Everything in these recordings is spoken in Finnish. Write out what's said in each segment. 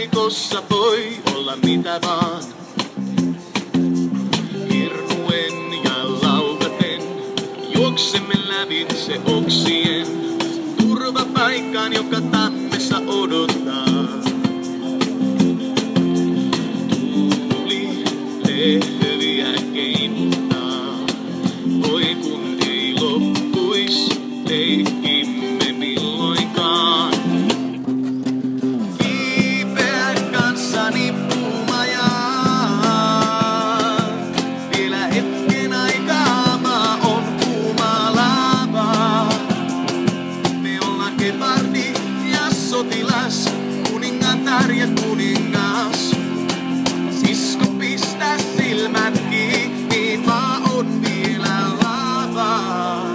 Jääkiekossa voi olla mitä vaan. Hirnuen ja laukaten juoksemme lävitse oksien turvapaikan, joka tammessa odottaa. Tuuli lehviä keinuttaa, voi kun ei loppuis leikkimme milloinkaan. Kiipeä kanssani puumajaan, vielä hetken aikaa maa on kuuma lavaa. Me ollaan gepardi ja sotilas, kuningatar ja kuningas. Sisko pistä silmät kiinni, maa on vielä lavaa.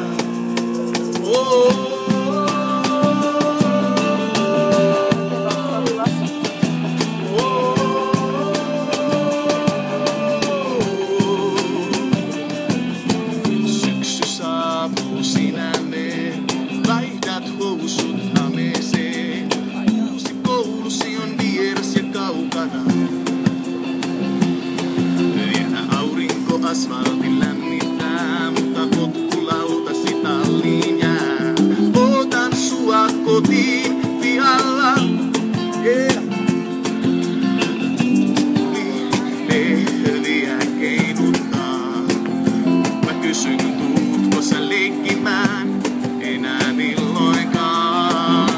Oh. Syksy saapuu, sinä ne vaihdat housut hameeseen. Uusi koulusi on vieras ja kaukana. Vielä aurinko asfaltin lämmittää, mutta potkulautasi talliin jää. Ootan sua kotiin pihalla. Yeah. Lehviä keinuttaa. Mä kysyn, tuutko sä leikkimään enää milloinkaan?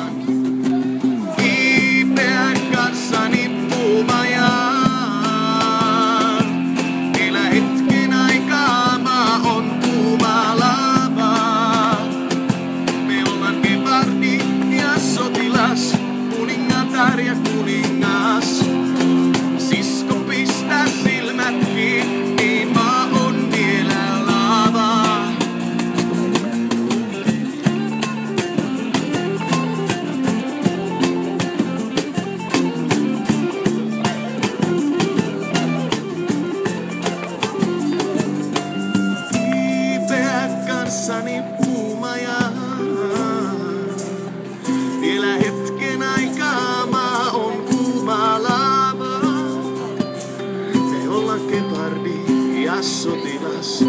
Kiipeä kanssani puumajaan. Vielä hetken aikaa maa on kuuma lavaa. Me ollaan gepardi ja sotilas, kuningatar ja kuningas. Sisko pistä silmät kiinni, maa on vielä lavaa. Kiipeä kanssani puumajaan. Vielä hetken aikaa maa on kuuma lava. Me ollaan gepardi ja sotilas,